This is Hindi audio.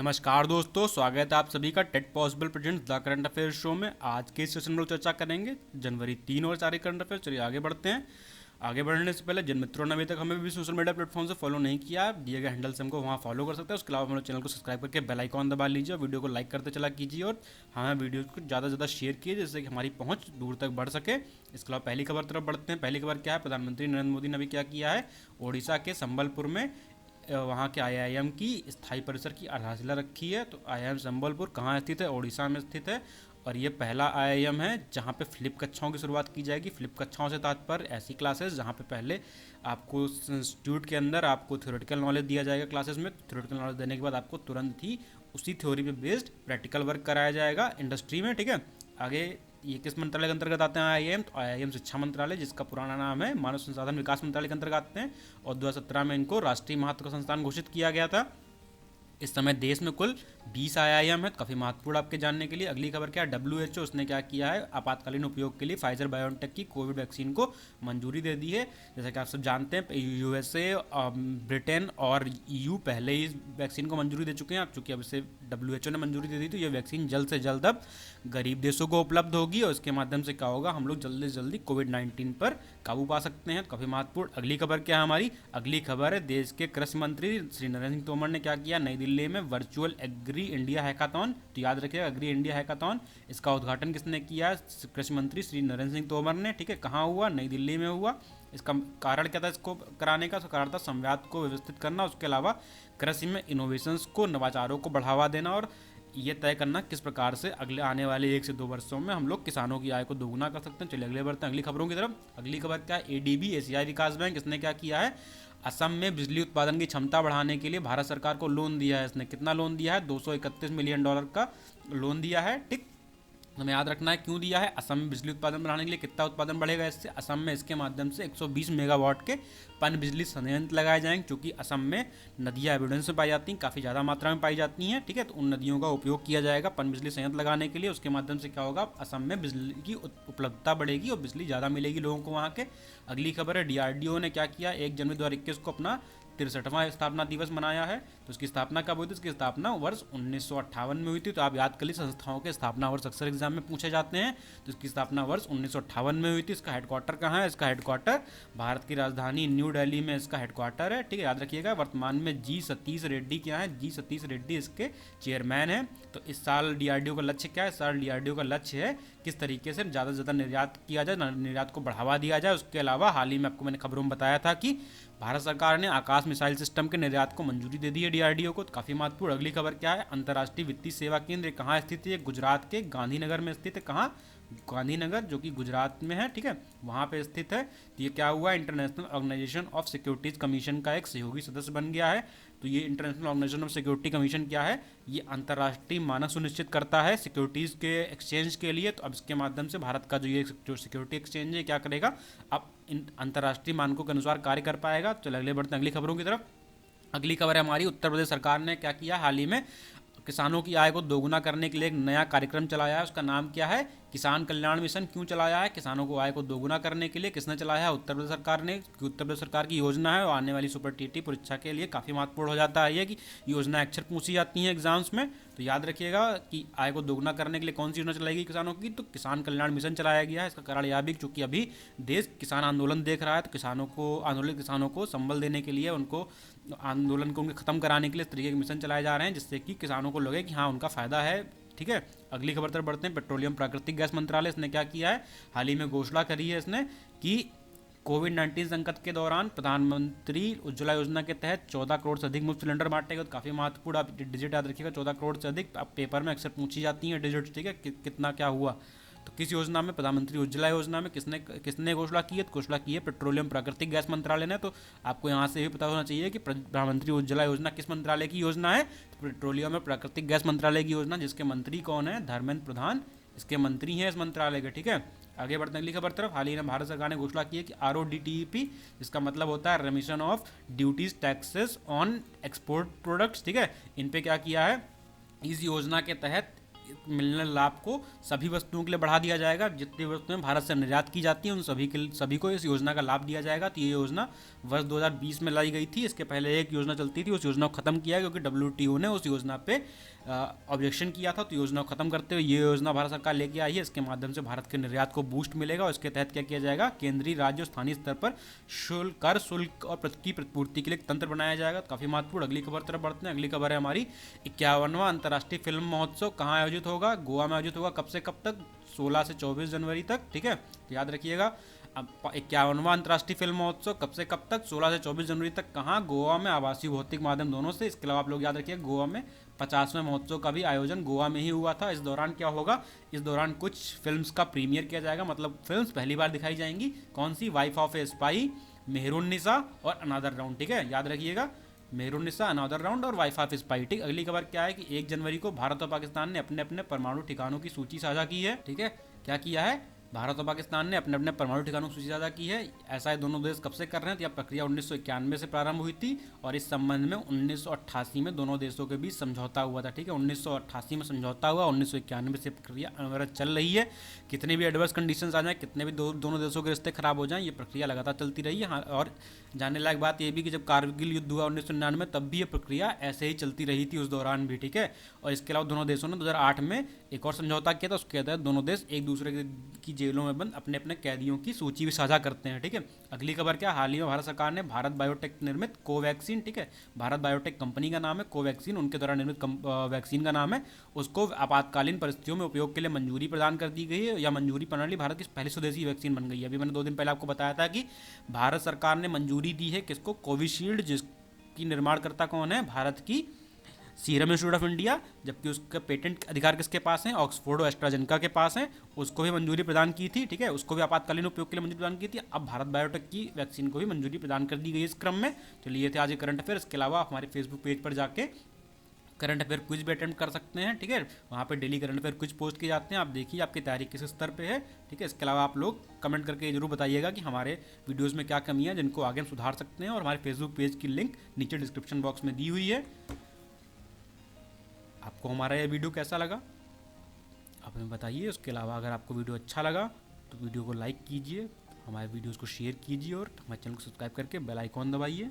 नमस्कार दोस्तों, स्वागत है आप सभी का टेट possible present the current affairs show में। आज के इस सेशन में लोग चर्चा करेंगे जनवरी 3 और 4 करंट अफेयर्स। चलिए आगे बढ़ते हैं। आगे बढ़ने से पहले जिन मित्रों ने अभी तक हमें भी सोशल मीडिया प्लेटफॉर्म से फॉलो नहीं किया, दिए गए हैंडल से हमको वहाँ फॉलो कर सकते हैं। उसके अलावा हमारे चैनल को सब्सक्राइब करके बेल आइकॉन दबा लीजिए और वीडियो को लाइक करते चला कीजिए और हमें वीडियो को ज़्यादा से ज़्यादा शेयर कीजिए जिससे कि हमारी पहुँच दूर तक बढ़ सके। इसके अलावा पहली खबर तरफ बढ़ते हैं। पहली खबर क्या है? प्रधानमंत्री नरेंद्र मोदी ने अभी क्या किया है? ओडिशा के संबलपुर में वहाँ के आईआईएम की स्थायी परिसर की आधारशिला रखी है। तो आईआईएम संबलपुर कहाँ स्थित है? ओडिशा में स्थित है और ये पहला आईआईएम है जहाँ पे फ्लिप कक्षाओं की शुरुआत की जाएगी। फ्लिप कक्षाओं से तात्पर्य ऐसी क्लासेस जहाँ पे पहले आपको इंस्टीट्यूट के अंदर आपको थ्योरेटिकल नॉलेज दिया जाएगा। क्लासेस में थ्योरेटिकल नॉलेज देने के बाद आपको तुरंत ही उसी थ्योरी पे बेस्ड प्रैक्टिकल वर्क कराया जाएगा इंडस्ट्री में। ठीक है, आगे ये किस मंत्रालय के अंतर्गत आते हैं आईआईएम? तो आईआईएम शिक्षा मंत्रालय, जिसका पुराना नाम है मानव संसाधन विकास मंत्रालय के अंतर्गत आते हैं और 2017 में इनको राष्ट्रीय महत्व का संस्थान घोषित किया गया था। इस समय देश में कुल 20 आईआईएम है, काफ़ी महत्वपूर्ण आपके जानने के लिए। अगली खबर क्या है? डब्ल्यूएचओ उसने क्या किया है? आपातकालीन उपयोग के लिए फाइजर बायोनटेक की कोविड वैक्सीन को मंजूरी दे दी है। जैसा कि आप सब जानते हैं यूएसए, ब्रिटेन और ईयू पहले ही इस वैक्सीन को मंजूरी दे चुके हैं। अब चूंकि अब इसे डब्ल्यूएचओ ने मंजूरी दे दी तो ये वैक्सीन जल्द से जल्द अब गरीब देशों को उपलब्ध होगी और इसके माध्यम से क्या होगा? हम लोग जल्दी से जल्दी कोविड-19 पर काबू पा सकते हैं। काफ़ी महत्वपूर्ण। अगली खबर क्या है हमारी? अगली खबर है देश के कृषि मंत्री श्री नरेंद्र सिंह तोमर ने क्या किया? नई दिल्ली में वर्चुअल एग्री इंडिया हैकाथॉन, तो याद रखिएगा एग्री इंडिया हैकाथॉन, इसका उद्घाटन किसने किया? कृषि मंत्री श्री नरेंद्र सिंह तोमर ने। ठीक है, कहाँ हुआ? नई दिल्ली में हुआ। इसका कारण क्या था इसको कराने का? कारण था संवाद को व्यवस्थित करना, उसके अलावा कृषि में इनोवेशंस को, नवाचारों को बढ़ावा देना और ये तय करना किस प्रकार से अगले आने वाले 1 से 2 वर्षों में हम लोग किसानों की आय को दोगुना कर सकते हैं। चलिए अगले बढ़ते हैं अगली खबरों की तरफ। अगली खबर क्या है? एडीबी एशियाई विकास बैंक, इसने क्या किया है? असम में बिजली उत्पादन की क्षमता बढ़ाने के लिए भारत सरकार को लोन दिया है। इसने कितना लोन दिया है? $231 मिलियन का लोन दिया है। ठीक, हमें याद रखना है क्यों दिया है। असम में बिजली उत्पादन बढ़ाने के लिए कितना उत्पादन बढ़ेगा इससे? असम में इसके माध्यम से 120 मेगावाट के पन बिजली संयंत्र लगाए जाएंगे, क्योंकि असम में नदियाँ एविडेंस में पाई जाती हैं, काफ़ी ज़्यादा मात्रा में पाई जाती हैं। ठीक है, तो उन नदियों का उपयोग किया जाएगा पन बिजली संयंत्र लगाने के लिए। उसके माध्यम से क्या होगा? असम में बिजली की उपलब्धता बढ़ेगी और बिजली ज़्यादा मिलेगी लोगों को वहाँ के। अगली खबर है डीआरडीओ ने क्या किया? 1 जनवरी 2021 को अपना 63वां स्थापना दिवस मनाया है। तो इसकी स्थापना कब हुई थी? इसकी स्थापना वर्ष 1958 में हुई थी। तो आप याद कर लीजिए, संस्थाओं के स्थापना वर्ष अक्सर एग्जाम में पूछे जाते हैं। तो इसकी स्थापना वर्ष 1958 में हुई थी। इसका हेडक्वार्टर कहाँ है? इसका हेडक्वार्टर भारत की राजधानी न्यू दिल्ली में इसका हेडक्वार्टर है। ठीक है, याद रखिएगा। वर्तमान में जी सतीश रेड्डी क्या है? जी सतीश रेड्डी इसके चेयरमैन हैं। तो इस साल डीआरडीओ का लक्ष्य क्या है? इस साल डीआरडीओ का लक्ष्य है किस तरीके से ज़्यादा से ज़्यादा निर्यात किया जाए, निर्यात को बढ़ावा दिया जाए। उसके अलावा हाल ही में आपको मैंने खबरों में बताया था कि भारत सरकार ने आकाश मिसाइल सिस्टम के निर्यात को मंजूरी दे दी है डीआरडीओ को। तो काफ़ी महत्वपूर्ण। अगली खबर क्या है? अंतर्राष्ट्रीय वित्तीय सेवा केंद्र कहाँ स्थित है? गुजरात के गांधीनगर में स्थित है। कहाँ? गांधीनगर, जो कि गुजरात में है। ठीक है, वहाँ पे स्थित है। तो ये क्या हुआ? International Organisation of Securities Commission का एक सहयोगी सदस्य बन गया है। तो ये International Organisation of Security Commission क्या है? ये अंतर्राष्ट्रीय मानक सुनिश्चित करता है सिक्योरिटीज़ के एक्सचेंज के लिए। तो अब इसके माध्यम से भारत का जो सिक्योरिटी एक्सचेंज है क्या करेगा? अब इन अंतर्राष्ट्रीय मानकों के अनुसार कार्य कर पाएगा। चलो अगले बढ़ते हैं अगली खबरों की तरफ। अगली खबर है हमारी, उत्तर प्रदेश सरकार ने क्या किया? हाल ही में किसानों की आय को दोगुना करने के लिए एक नया कार्यक्रम चलाया है। उसका नाम क्या है? किसान कल्याण मिशन। क्यों चलाया है? किसानों को आय को दोगुना करने के लिए किसने चलाया है? उत्तर प्रदेश सरकार ने। उत्तर प्रदेश सरकार की योजना है और आने वाली सुपर टीटी परीक्षा के लिए काफ़ी महत्वपूर्ण हो जाता है ये कि योजना अक्सर पूछी जाती हैं एग्जाम्स में। तो याद रखिएगा कि आय को दोगुना करने के लिए कौन सी योजना चलाएगी किसानों की? तो किसान कल्याण मिशन चलाया गया है। इसका कारण यह भी चूंकि अभी देश किसान आंदोलन देख रहा है, तो किसानों को, आंदोलित किसानों को संबल देने के लिए, उनको आंदोलन को उनके ख़त्म कराने के लिए इस तरीके के मिशन चलाए जा रहे हैं जिससे कि किसानों को लगे कि हाँ उनका फ़ायदा है। ठीक है, अगली खबर तरफ बढ़ते हैं। पेट्रोलियम प्राकृतिक गैस मंत्रालय, इसने क्या किया है? हाल ही में घोषणा करी है इसने कि कोविड-19 संकट के दौरान प्रधानमंत्री उज्ज्वला योजना के तहत 14 करोड़ से अधिक मुफ्त सिलेंडर बांटे गए। तो काफ़ी महत्वपूर्ण, आप डिजिट याद रखिएगा। 14 करोड़ से अधिक, आप पेपर में अक्सर पूछी जाती हैं डिजिट। ठीक है, कितना क्या हुआ? तो किस योजना में? प्रधानमंत्री उज्ज्वला योजना में। किसने किसने घोषणा की है? घोषणा की है पेट्रोलियम प्राकृतिक गैस मंत्रालय ने। तो आपको यहाँ से भी पता होना चाहिए कि प्रधानमंत्री उज्ज्वला योजना किस मंत्रालय की योजना है? तो पेट्रोलियम और प्राकृतिक गैस मंत्रालय की योजना, जिसके मंत्री कौन है? धर्मेंद्र प्रधान इसके मंत्री हैं इस मंत्रालय के। ठीक है, आगे बढ़ते हैं अगली खबर तरफ। हाल ही में भारत सरकार ने घोषणा की है कि RODTEP, जिसका मतलब होता है रेमिशन of duties taxes on export products. ठीक है, इन पे क्या किया है? इस योजना के तहत मिलने लाभ को सभी वस्तुओं के लिए बढ़ा दिया जाएगा। जितनी वस्तुएं भारत से निर्यात की जाती हैं उन सभी को इस योजना का लाभ दिया जाएगा। तो ये योजना वर्ष 2020 में लाई गई थी। इसके पहले एक योजना चलती थी, उस योजना को खत्म किया क्योंकि WTO ने उस योजना पे ऑब्जेक्शन किया था। तो योजना को खत्म करते हुए ये योजना भारत सरकार लेके आई है। इसके माध्यम से भारत के निर्यात को बूस्ट मिलेगा और इसके तहत क्या किया जाएगा, केंद्रीय, राज्य और स्थानीय स्तर पर शुल्क और की प्रतिपूर्ति के लिए एक तंत्र बनाया जाएगा। काफी महत्वपूर्ण। अगली खबर तरफ बढ़ते हैं। अगली खबर है हमारी 51वां अंतर्राष्ट्रीय फिल्म महोत्सव कहाँ आयोजित होगा? गोवा में आयोजित होगा। कब से कब तक? 16 से 24 जनवरी तक। ठीक है, तो याद रखिएगा। अब 51वां अंतर्राष्ट्रीय फिल्म महोत्सव कब से कब तक? 16 से 24 जनवरी तक। कहाँ? गोवा में, आवासीय भौतिक माध्यम दोनों से। इसके अलावा आप लोग याद रखिए गोवा में 50वें महोत्सव का भी आयोजन गोवा में ही हुआ था। इस दौरान क्या होगा, इस दौरान कुछ फिल्म्स का प्रीमियर किया जाएगा, मतलब फिल्म्स पहली बार दिखाई जाएंगी। कौन सी? Wife of a spy, Mehrunnisa और अनदर राउंड। ठीक है, याद रखिएगा, मेहरुन्निसा, अनदर राउंड और वाइफ ऑफ स्पाई। ठीक, अगली खबर क्या है कि 1 जनवरी को भारत और पाकिस्तान ने अपने अपने परमाणु ठिकानों की सूची साझा की है। ठीक है, क्या किया है? भारत और पाकिस्तान ने अपने अपने परमाणु ठिकानों की सूची साझा की है। ऐसा ये दोनों देश कब से कर रहे हैं? तो यह प्रक्रिया 1991 से प्रारंभ हुई थी और इस संबंध में 1988 में दोनों देशों के बीच समझौता हुआ था। ठीक है, 1988 में समझौता हुआ, 1991 से प्रक्रिया अनवरत चल रही है। कितने भी एडवर्स कंडीशंस आ जाएं, कितने भी दोनों देशों के रिश्ते खराब हो जाएं, ये प्रक्रिया लगातार चलती रही है। हाँ, और जानने लायक बात यह भी कि जब कारगिल युद्ध हुआ 1999 में, तब भी ये प्रक्रिया ऐसे ही चलती रही थी उस दौरान भी। ठीक है, और इसके अलावा दोनों देशों ने 2008 में एक और समझौता किया था। उसके तहत दोनों देश एक दूसरे की जेलों में बंद अपने अपने कैदियों की सूची भी साझा करते हैं। ठीक है, अगली खबर क्या? हाल ही में भारत सरकार ने भारत बायोटेक निर्मित कोवैक्सीन, ठीक है, भारत बायोटेक कंपनी का नाम है, कोवैक्सीन उनके द्वारा निर्मित वैक्सीन का नाम है, उसको आपातकालीन परिस्थितियों में उपयोग के लिए मंजूरी प्रदान कर दी गई है। या मंजूरी प्रणाली भारत की पहली स्वदेशी वैक्सीन बन गई है। अभी मैंने 2 दिन पहले आपको बताया था कि भारत सरकार ने मंजूरी दी है किसको? कोविशील्ड, जिसकी निर्माणकर्ता कौन है? भारत की सीरम इंस्टीट्यूट ऑफ इंडिया, जबकि उसका पेटेंट अधिकार किसके पास है? ऑक्सफोर्ड और एस्ट्राजेनेका के पास है। उसको भी मंजूरी प्रदान की थी। ठीक है, उसको भी आपातकालीन उपयोग के लिए मंजूरी प्रदान की थी। अब भारत बायोटेक की वैक्सीन को भी मंजूरी प्रदान कर दी गई इस क्रम में। चलिए, ये थे आज के करंट अफेयर। इसके अलावा हमारे फेसबुक पेज पर जाके करंट अफेयर क्विज भी अटेम्प्ट कर सकते हैं। ठीक है, वहाँ पे daily current affair quiz post किए जाते हैं। आप देखिए आपकी तैयारी किस स्तर पे है। ठीक है, इसके अलावा आप लोग कमेंट करके जरूर बताइएगा कि हमारे वीडियोस में क्या कमी है जिनको आगे हम सुधार सकते हैं। और हमारे फेसबुक पेज की लिंक नीचे डिस्क्रिप्शन बॉक्स में दी हुई है। आपको हमारा ये वीडियो कैसा लगा आप हमें बताइए। उसके अलावा अगर आपको वीडियो अच्छा लगा तो वीडियो को लाइक कीजिए, हमारे वीडियोस को शेयर कीजिए और हमारे चैनल को सब्सक्राइब करके बेल आइकॉन दबाइए।